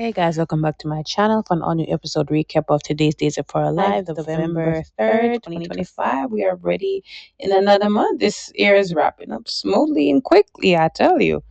Hey guys, welcome back to my channel for an all new episode recap of today's Days of Our Life, November 3rd, 2025. We are ready in another month. This year is wrapping up smoothly and quickly, I tell you.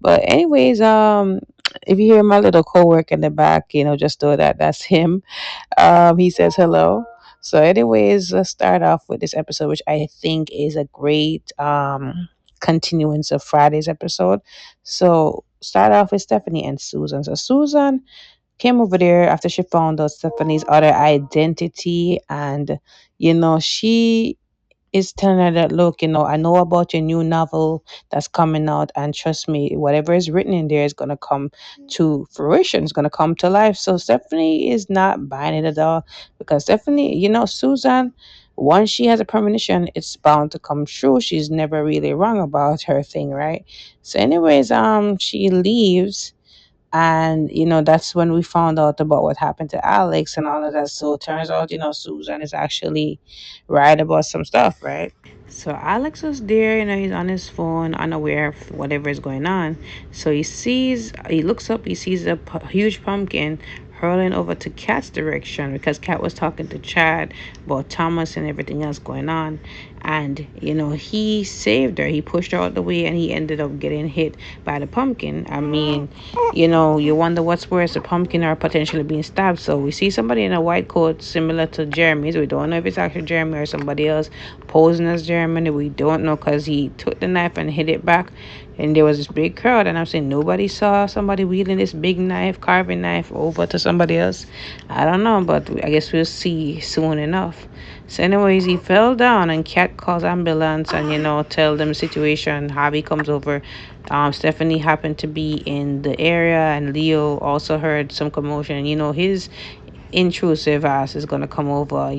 But anyways, if you hear my little coworker in the back, just know that that's him. He says hello. So, anyways, let's start off with this episode, which I think is a great continuance of Friday's episode. So, start off with Stephanie and Susan. So, Susan came over there after she found out Stephanie's other identity, and she is telling her that, look, I know about your new novel that's coming out, and trust me, whatever is written in there is going to come to fruition, it's going to come to life. So Stephanie is not buying it at all, because Stephanie, Susan, once she has a premonition, it's bound to come true. She's never really wrong about her thing, right? So anyways, she leaves, and that's when we found out about what happened to Alex and all of that. So it turns out, Susan is actually right about some stuff, right? So Alex was there, he's on his phone, unaware of whatever is going on. So he looks up, he sees a huge pumpkin hurling over to Kat's direction, because Kat was talking to Chad about Thomas and everything else going on. And he saved her, he pushed her out the way, and he ended up getting hit by the pumpkin. I mean, you wonder what's worse, a pumpkin or potentially being stabbed. So we see somebody in a white coat similar to Jeremy's. We don't know if it's actually Jeremy or somebody else posing as Jeremy. We don't know, because he took the knife and hit it back. And there was this big crowd, and I'm saying nobody saw somebody wielding this big knife, carving knife, over to somebody else. I don't know, but I guess we'll see soon enough. So anyways, he fell down, and Kat calls ambulance and tell them the situation. Harvey comes over. Stephanie happened to be in the area, and Leo also heard some commotion. His intrusive ass is gonna come over.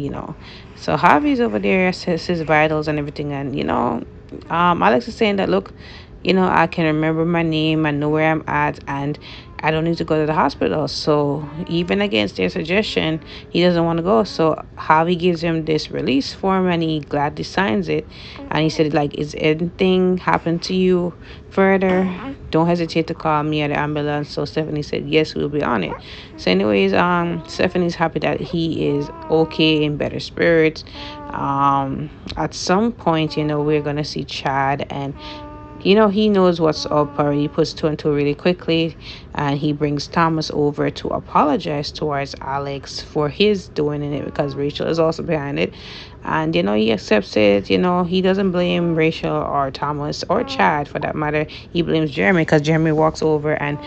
So Harvey's over there, says his vitals and everything, and Alex is saying that, look, I can remember my name, I know where I'm at, and I don't need to go to the hospital. So even against their suggestion, he doesn't want to go. So Javi gives him this release form, and he gladly signs it. And he said, like, is anything happened to you further? Don't hesitate to call me at the ambulance. So Stephanie said, yes, we'll be on it. So anyways, Stephanie's happy that he is okay, in better spirits. At some point, we're gonna see Chad, and he knows what's up, or he puts two and two really quickly, and he brings Thomas over to apologize towards Alex for his doing in it, because Rachel is also behind it. And he accepts it. He doesn't blame Rachel or Thomas or Chad for that matter. He blames Jeremy, because Jeremy walks over, and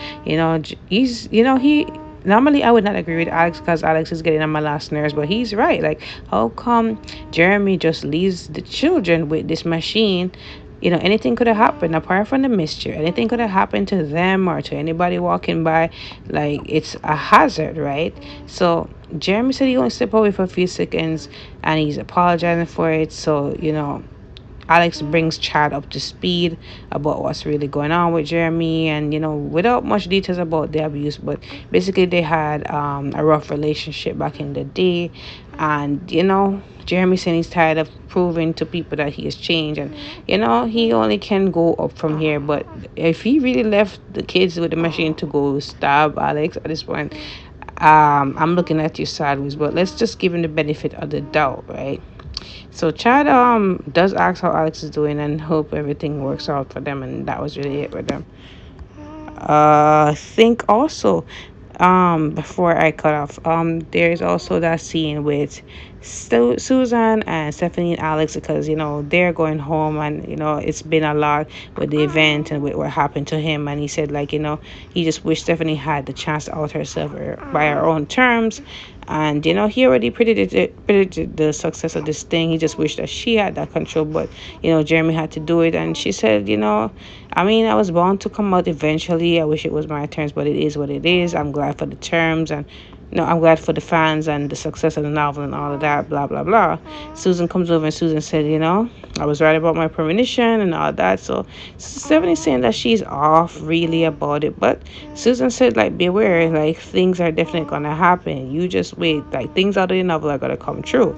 he's he normally I would not agree with Alex, because Alex is getting on my last nerves, but he's right. Like, how come Jeremy just leaves the children with this machine? Anything could have happened apart from the mischief. Anything could have happened to them or to anybody walking by. Like, it's a hazard, right? So Jeremy said he only stepped away for a few seconds, and he's apologizing for it. So Alex brings Chad up to speed about what's really going on with Jeremy, and without much details about the abuse, but basically they had a rough relationship back in the day. And Jeremy saying he's tired of proving to people that he has changed, and he only can go up from here. But if he really left the kids with the machine to go stab Alex at this point, I'm looking at you sideways. But let's just give him the benefit of the doubt, right? So Chad does ask how Alex is doing, and hope everything works out for them, and that was really it with them. I think also, before I cut off, there's also that scene with Susan and Stephanie and Alex, because they're going home, and it's been a lot with the event and with what happened to him. And he said, like, he just wished Stephanie had the chance to out herself by her own terms. And he already predicted the success of this thing. He just wished that she had that control, but Jeremy had to do it. And she said, I mean, I was bound to come out eventually. I wish it was my terms, but it is what it is. I'm glad for the terms, and I'm glad for the fans and the success of the novel and all of that, blah, blah, blah. Susan comes over, and Susan said, I was right about my premonition and all that. So Stephanie's saying that she's off really about it. But Susan said, like, beware, like, things are definitely going to happen. You just wait. Like, things out of the novel are going to come true.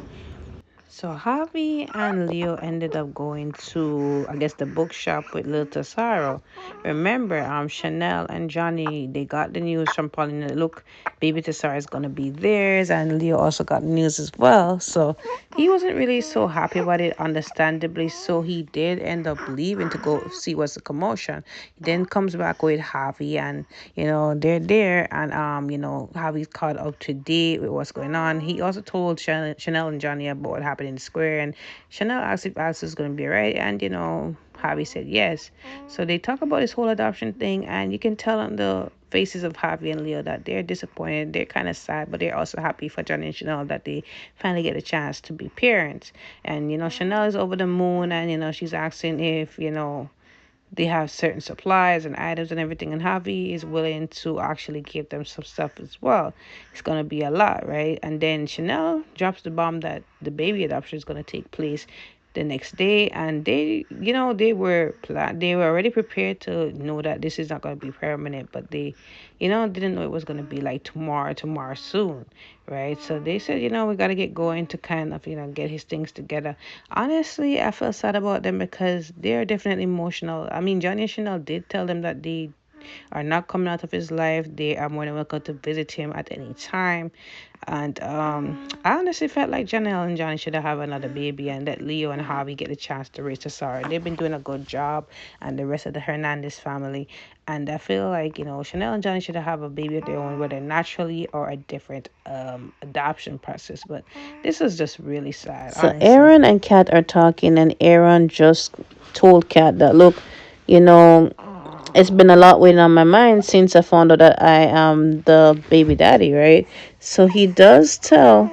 So Harvey and Leo ended up going to, I guess, the bookshop with Lil Tesaro. Remember, Chanel and Johnny, they got the news from Paulina. Look, baby Tesaro is gonna be theirs, and Leo also got news as well. So he wasn't really so happy about it, understandably. So he did end up leaving to go see what's the commotion. He then comes back with Harvey, and they're there, and Harvey's caught up to date with what's going on. He also told Chanel and Johnny about what happened in the square, and Chanel asked if Alex was going to be right, and Harvey said yes. So they talk about this whole adoption thing, and you can tell on the faces of Harvey and Leo that they're disappointed, they're kind of sad, but they're also happy for Johnny and Chanel that they finally get a chance to be parents. And Chanel is over the moon, and she's asking if they have certain supplies and items and everything, and Javi is willing to actually give them some stuff as well. It's gonna be a lot, right? And then Chanel drops the bomb that the baby adoption is gonna take place the next day, and they were already prepared to know that this is not gonna be permanent, but they didn't know it was gonna be like tomorrow soon, right? So they said, we got to get going to kind of, get his things together. Honestly, I feel sad about them because they're definitely emotional. I mean, Johnny and Chanel did tell them that they are not coming out of his life. They are more than welcome to visit him at any time. And I honestly felt like Janelle and Johnny should have another baby and let Leo and Harvey get a chance to raise Sarah. They've been doing a good job, and the rest of the Hernandez family. And I feel like, Chanel and Johnny should have a baby of their own, whether naturally or a different adoption process. But this is just really sad. So honestly, Aaron and Kat are talking, and Aaron just told Kat that, look, you know, it's been a lot weighing on my mind since I found out that I am the baby daddy, right? So he does tell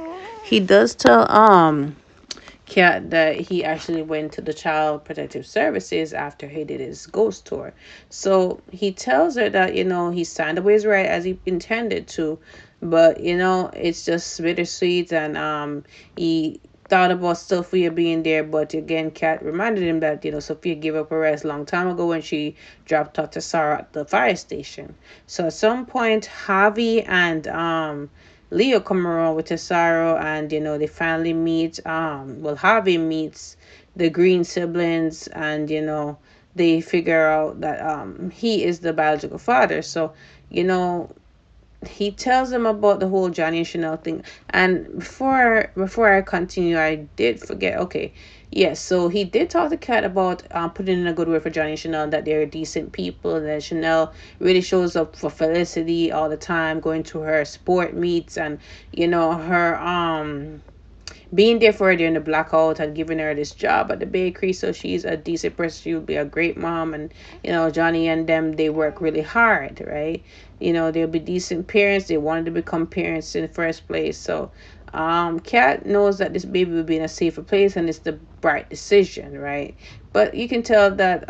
Kat that he actually went to the Child Protective Services after he did his ghost tour. So he tells her that, he signed away his right as he intended to, but it's just bittersweet, and he thought about Sophia being there, but again, Kat reminded him that, Sophia gave up her rest a long time ago when she dropped off to Sarah at the fire station. So at some point, Javi and Leo come around with Tesaro, and they finally meet. Javi meets the Green siblings, and they figure out that he is the biological father. So you know he tells them about the whole Johnny and Chanel thing. And before I continue, I did forget. Okay, yes. So he did talk to Kat about putting in a good word for Johnny and Chanel, that they're decent people, and that Chanel really shows up for Felicity all the time, going to her sport meets, and her being there for her during the blackout and giving her this job at the bakery. So she's a decent person. She would be a great mom. And Johnny and them, they work really hard, right? They'll be decent parents. They wanted to become parents in the first place. So Kat knows that this baby will be in a safer place, and it's the right decision, right? But you can tell that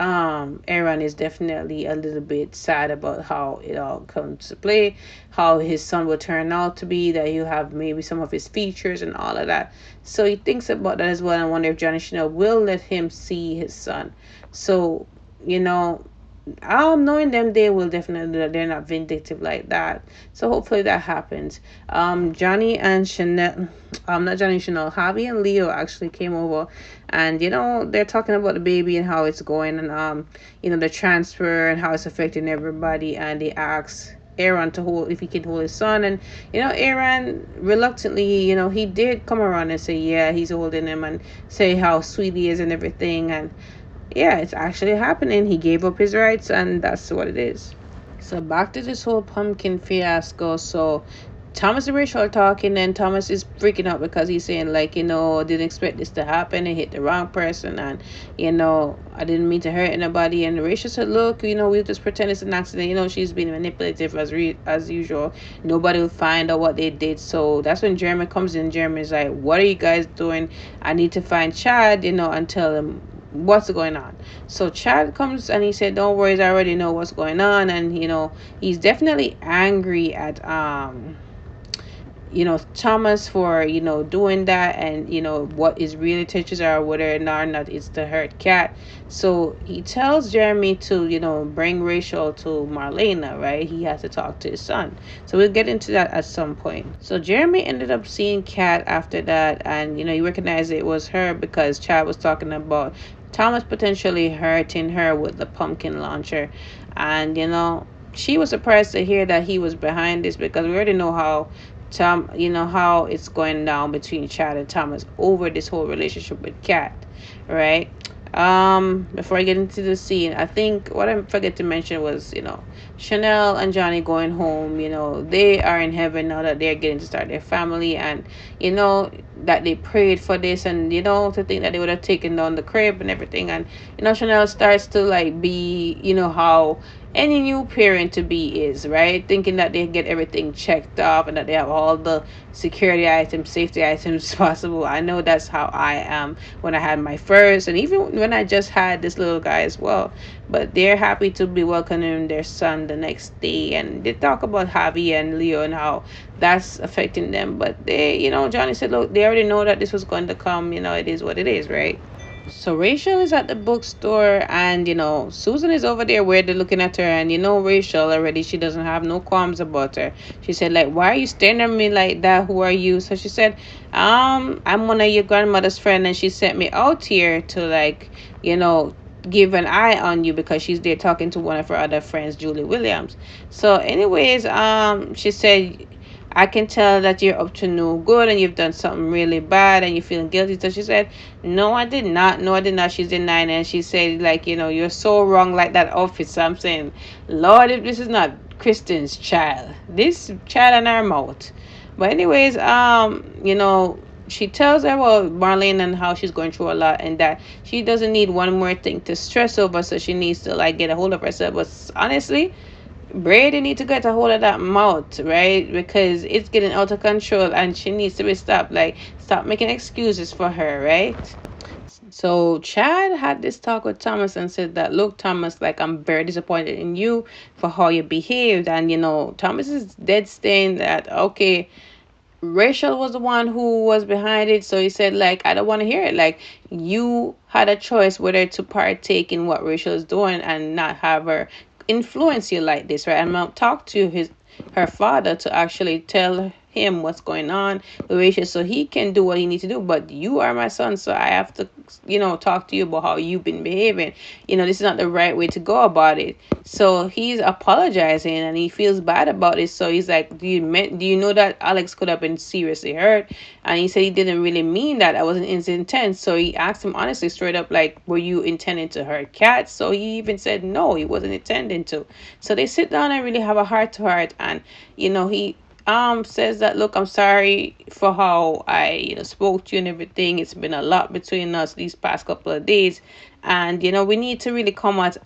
Aaron is definitely a little bit sad about how it all comes to play, how his son will turn out to be, that he'll have maybe some of his features and all of that. So he thinks about that as well, and I wonder if Johnny Chanel will let him see his son. So, knowing them, they will definitely, they're not vindictive like that. So hopefully that happens. Johnny and Chanel, not Johnny and Chanel, Javi and Leo actually came over, and they're talking about the baby and how it's going, and the transfer and how it's affecting everybody. And they asked Aaron to hold, if he could hold his son, and Aaron reluctantly, he did come around and say yeah, he's holding him, and say how sweet he is and everything. And yeah, it's actually happening. He gave up his rights, and that's what it is. So back to this whole pumpkin fiasco. So Thomas and Rachel are talking, and Thomas is freaking out because he's saying, like, didn't expect this to happen. It hit the wrong person, and I didn't mean to hurt anybody. And Rachel said, look, we'll just pretend it's an accident. She's being manipulative as usual. Nobody will find out what they did. So that's when Jeremy comes in. Jeremy's like, what are you guys doing? I need to find Chad, and tell him what's going on. So Chad comes, and he said, don't worry, I already know what's going on. And he's definitely angry at Thomas for doing that, and what his real intentions are, whether or not it's to hurt Cat. So he tells Jeremy to bring Rachel to Marlena, right? He has to talk to his son. So we'll get into that at some point. So Jeremy ended up seeing Cat after that, and he recognized it was her because Chad was talking about Thomas potentially hurting her with the pumpkin launcher. And she was surprised to hear that he was behind this, because we already know how how it's going down between Chad and Thomas over this whole relationship with Kat, right? Before I get into the scene, I think what I forget to mention was, Chanel and Johnny going home. They are in heaven now that they're getting to start their family, and that they prayed for this, and to think that they would have taken down the crib and everything. And Chanel starts to like be, how any new parent to be is, right? Thinking that they get everything checked off and that they have all the security items, safety items possible. I know that's how I am when I had my first, and even when I just had this little guy as well. But they're happy to be welcoming their son the next day, and they talk about Javi and Leo and how that's affecting them. But they, Johnny said, look, they already know that this was going to come. It is what it is, right? So Rachel is at the bookstore, and Susan is over there where they're looking at her, and Rachel already, she doesn't have no qualms about her. She said, like, why are you staring at me like that? Who are you? So she said, I'm one of your grandmother's friend, and she sent me out here to, like, give an eye on you, because she's there talking to one of her other friends, Julie Williams. So anyways, she said, I can tell that you're up to no good and you've done something really bad and you're feeling guilty. So she said, no, I did not. No, I did not. She's denying it. And she said, like, you're so wrong, like that outfit. So I'm saying, Lord, if this is not Kristen's child, this child in our mouth. But anyways, she tells her about Marlene and how she's going through a lot, and that she doesn't need one more thing to stress over. So she needs to, like, get a hold of herself. But honestly, Brady need to get a hold of that mouth, right? Because it's getting out of control and she needs to be stopped. Like, stop making excuses for her, right? So Chad had this talk with Thomas and said that, look, Thomas, like, I'm very disappointed in you for how you behaved. And, Thomas is dead saying that, okay, Rachel was the one who was behind it. So he said, like, I don't want to hear it. Like, you had a choice whether to partake in what Rachel is doing and not have her influence you like this, right? I'm gonna talk to her father to actually tell him what's going on with Rachel, so he can do what he needs to do. But you are my son, so I have to, talk to you about how you've been behaving. This is not the right way to go about it. So he's apologizing and he feels bad about it. So he's like, do you know that Alex could have been seriously hurt? And he said he didn't really mean that. I wasn't his intent. So he asked him honestly, straight up, like, were you intending to hurt Kat? So he even said no, he wasn't intending to. So they sit down and really have a heart to heart, and he says that, look, I'm sorry for how I spoke to you and everything. It's been a lot between us these past couple of days, and we need to really come at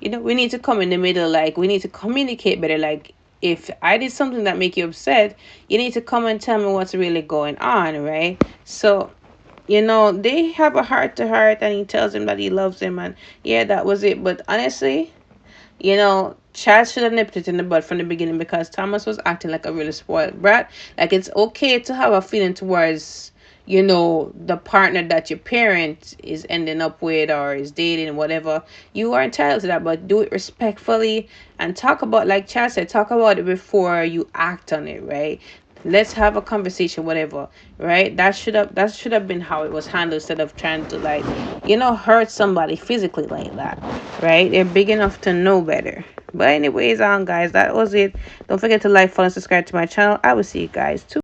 we need to come in the middle. Like, we need to communicate better. Like, if I did something that make you upset, you need to come and tell me what's really going on, right? So they have a heart to heart, and he tells him that he loves him, and yeah, that was it. But honestly, Chad should have nipped it in the bud from the beginning, because Thomas was acting like a really spoiled brat. Like, it's okay to have a feeling towards, the partner that your parent is ending up with or is dating, whatever. You are entitled to that, but do it respectfully and talk about, like Chad said, talk about it before you act on it, right? Let's have a conversation, whatever, right? That should have been how it was handled, instead of trying to, like, hurt somebody physically like that, right? They're big enough to know better. But anyways, guys, that was it. Don't forget to like, follow, and subscribe to my channel. I will see you guys too.